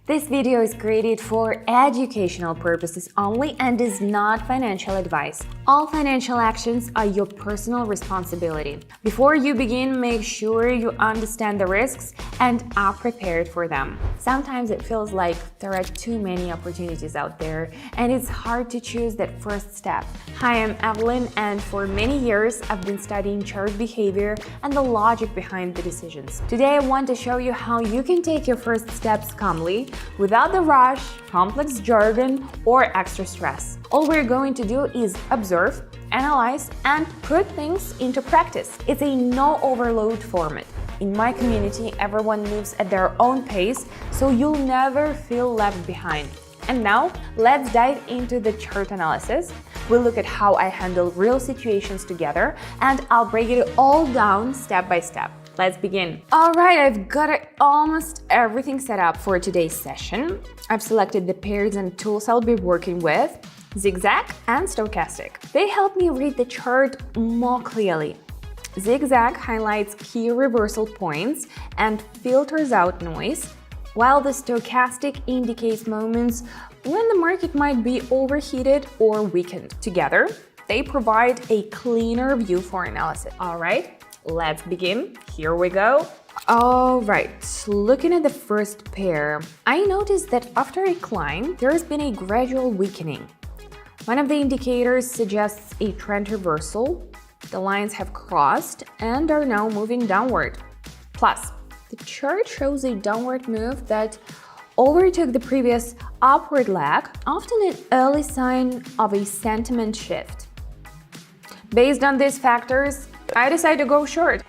This video is created for educational purposes only and is not financial advice. All financial actions are your personal responsibility. Before you begin, make sure you understand the risks and are prepared for them. Sometimes it feels like there are too many opportunities out there and it's hard to choose that first step. Hi, I'm Evelyn, and for many years I've been studying chart behavior and the logic behind the decisions. Today I want to show you how you can take your first steps calmly, without the rush, complex jargon, or extra stress. All we're going to do is observe, analyze, and put things into practice. It's a no-overload format. In my community, everyone moves at their own pace, so you'll never feel left behind. And now, let's dive into the chart analysis. We'll look at how I handle real situations together, and I'll break it all down step by step. Let's begin. All right, I've got almost everything set up for today's session. I've selected the pairs and tools I'll be working with, Zigzag and Stochastic. They help me read the chart more clearly. Zigzag highlights key reversal points and filters out noise, while the Stochastic indicates moments when the market might be overheated or weakened. Together, they provide a cleaner view for analysis. All right, let's begin. Here we go. All right, looking at the first pair, I noticed that after a climb, there has been a gradual weakening. One of the indicators suggests a trend reversal. The lines have crossed and are now moving downward. Plus, the chart shows a downward move that overtook the previous upward leg, often an early sign of a sentiment shift. Based on these factors, I decided to go short.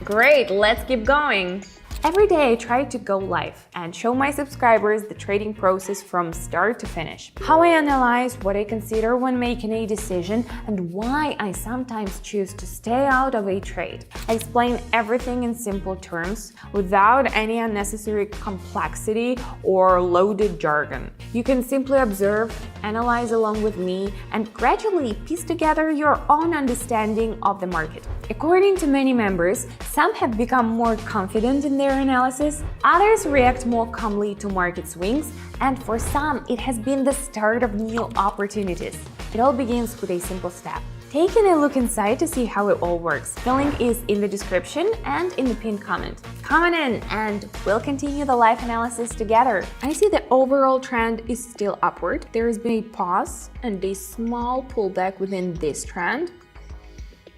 Great, let's keep going. Every day I try to go live and show my subscribers the trading process from start to finish. How I analyze, what I consider when making a decision, and why I sometimes choose to stay out of a trade. I explain everything in simple terms without any unnecessary complexity or loaded jargon. You can simply observe, analyze along with me, and gradually piece together your own understanding of the market. According to many members, some have become more confident in their analysis, others react more calmly to market swings, and for some, it has been the start of new opportunities. It all begins with a simple step. Taking a look inside to see how it all works. The link is in the description and in the pinned comment. Come on in and we'll continue the live analysis together. I see the overall trend is still upward. There has been a pause and a small pullback within this trend.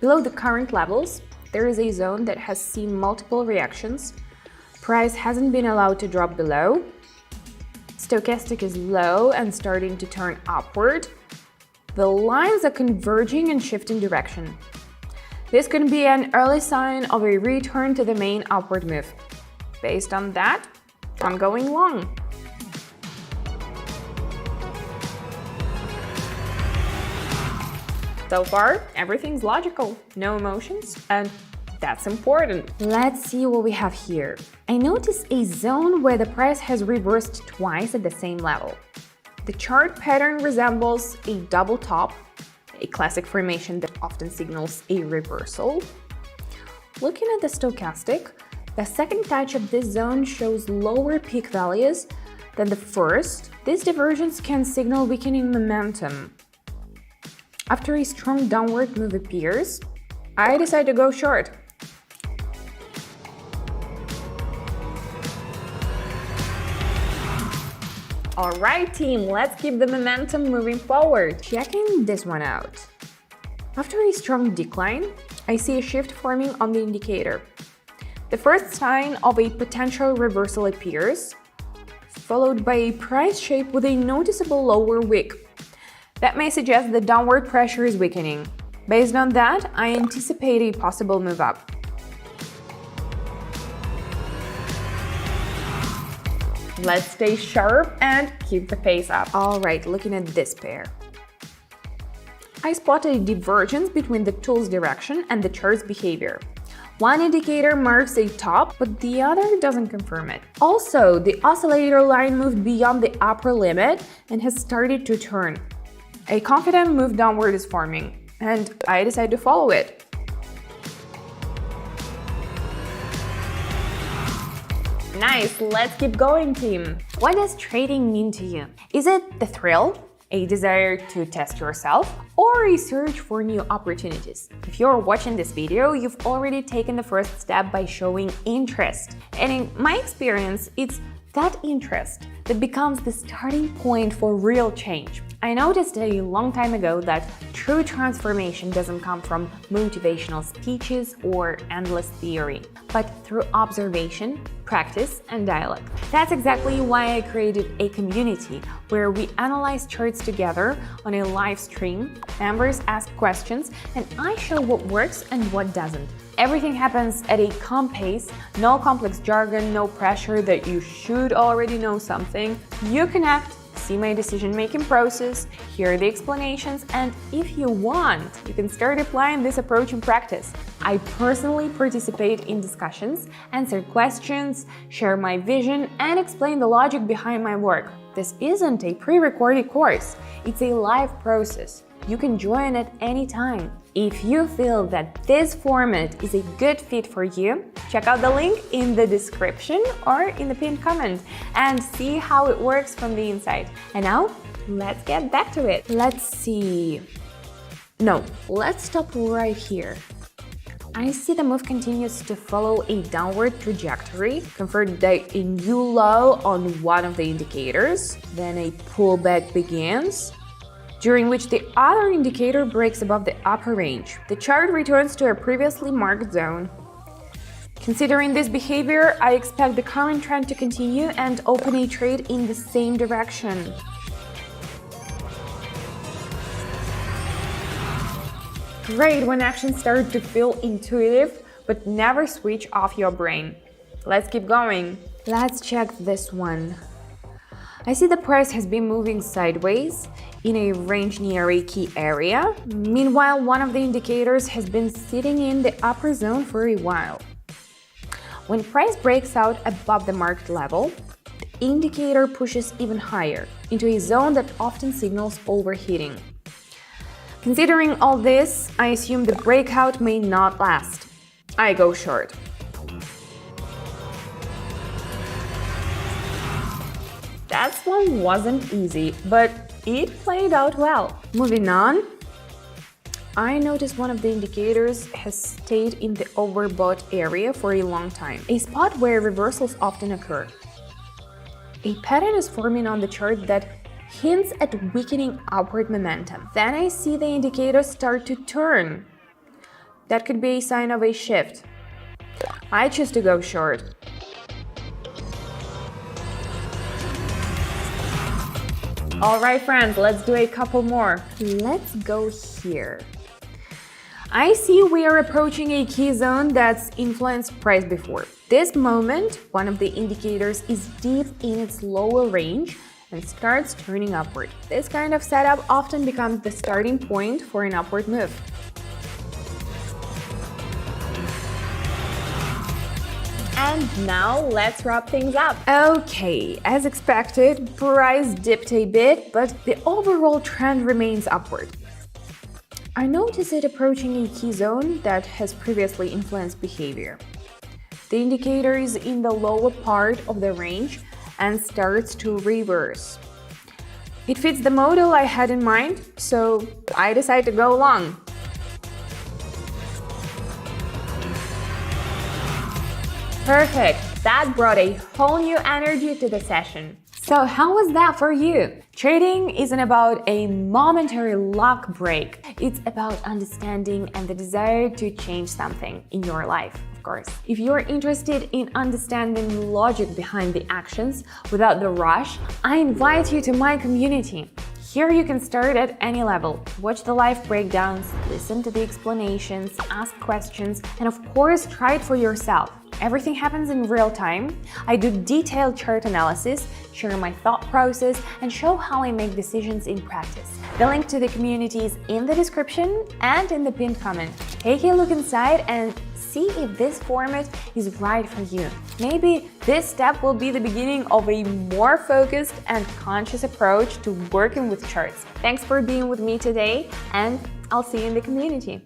Below the current levels, there is a zone that has seen multiple reactions. Price hasn't been allowed to drop below. Stochastic is low and starting to turn upward. The lines are converging and shifting direction. This could be an early sign of a return to the main upward move. Based on that, I'm going long. So far, everything's logical, no emotions, and that's important. Let's see what we have here. I notice a zone where the price has reversed twice at the same level. The chart pattern resembles a double top, a classic formation that often signals a reversal. Looking at the Stochastic, the second touch of this zone shows lower peak values than the first. These diversions can signal weakening momentum. After a strong downward move appears, I decide to go short. Alright team, let's keep the momentum moving forward. Checking this one out. After a strong decline, I see a shift forming on the indicator. The first sign of a potential reversal appears, followed by a price shape with a noticeable lower wick. That may suggest the downward pressure is weakening. Based on that, I anticipate a possible move up. Let's stay sharp and keep the pace up. All right, looking at this pair. I spotted a divergence between the tool's direction and the chart's behavior. One indicator marks a top, but the other doesn't confirm it. Also, the oscillator line moved beyond the upper limit and has started to turn. A confident move downward is forming, and I decide to follow it. Nice, let's keep going, team. What does trading mean to you? Is it the thrill, a desire to test yourself, or a search for new opportunities? If you're watching this video, you've already taken the first step by showing interest. And in my experience, it's that interest that becomes the starting point for real change. I noticed a long time ago that true transformation doesn't come from motivational speeches or endless theory, but through observation, practice, and dialogue. That's exactly why I created a community where we analyze charts together on a live stream, members ask questions, and I show what works and what doesn't. Everything happens at a calm pace, no complex jargon, no pressure that you should already know something. You connect, see my decision-making process, hear the explanations, and if you want, you can start applying this approach in practice. I personally participate in discussions, answer questions, share my vision, and explain the logic behind my work. This isn't a pre-recorded course, it's a live process. You can join at any time. If you feel that this format is a good fit for you, check out the link in the description or in the pinned comment and see how it works from the inside. And now, let's get back to it. Let's stop right here. I see the move continues to follow a downward trajectory, confirmed by a new low on one of the indicators, then a pullback begins, during which the other indicator breaks above the upper range. The chart returns to a previously marked zone. Considering this behavior, I expect the current trend to continue and open a trade in the same direction. Great when actions start to feel intuitive, but never switch off your brain. Let's keep going. Let's check this one. I see the price has been moving sideways in a range near a key area. Meanwhile, one of the indicators has been sitting in the upper zone for a while. When price breaks out above the market level, the indicator pushes even higher into a zone that often signals overheating. Considering all this, I assume the breakout may not last. I go short. That one wasn't easy, but it played out well. Moving on, I noticed one of the indicators has stayed in the overbought area for a long time, a spot where reversals often occur. A pattern is forming on the chart that hints at weakening upward momentum. Then I see the indicators start to turn. That could be a sign of a shift. I choose to go short. All right, friends, let's do a couple more. Let's go here. I see we are approaching a key zone that's influenced price before. This moment, one of the indicators is deep in its lower range and starts turning upward. This kind of setup often becomes the starting point for an upward move. And now let's wrap things up. Okay, as expected, price dipped a bit, but the overall trend remains upward. I notice it approaching a key zone that has previously influenced behavior. The indicator is in the lower part of the range and starts to reverse. It fits the model I had in mind, so I decide to go long. Perfect! That brought a whole new energy to the session. So how was that for you? Trading isn't about a momentary luck break. It's about understanding and the desire to change something in your life, of course. If you're interested in understanding the logic behind the actions without the rush, I invite you to my community. Here you can start at any level, watch the live breakdowns, listen to the explanations, ask questions, and of course try it for yourself. Everything happens in real time. I do detailed chart analysis, share my thought process, and show how I make decisions in practice. The link to the community is in the description and in the pinned comment. Take a look inside and see if this format is right for you. Maybe this step will be the beginning of a more focused and conscious approach to working with charts. Thanks for being with me today, and I'll see you in the community.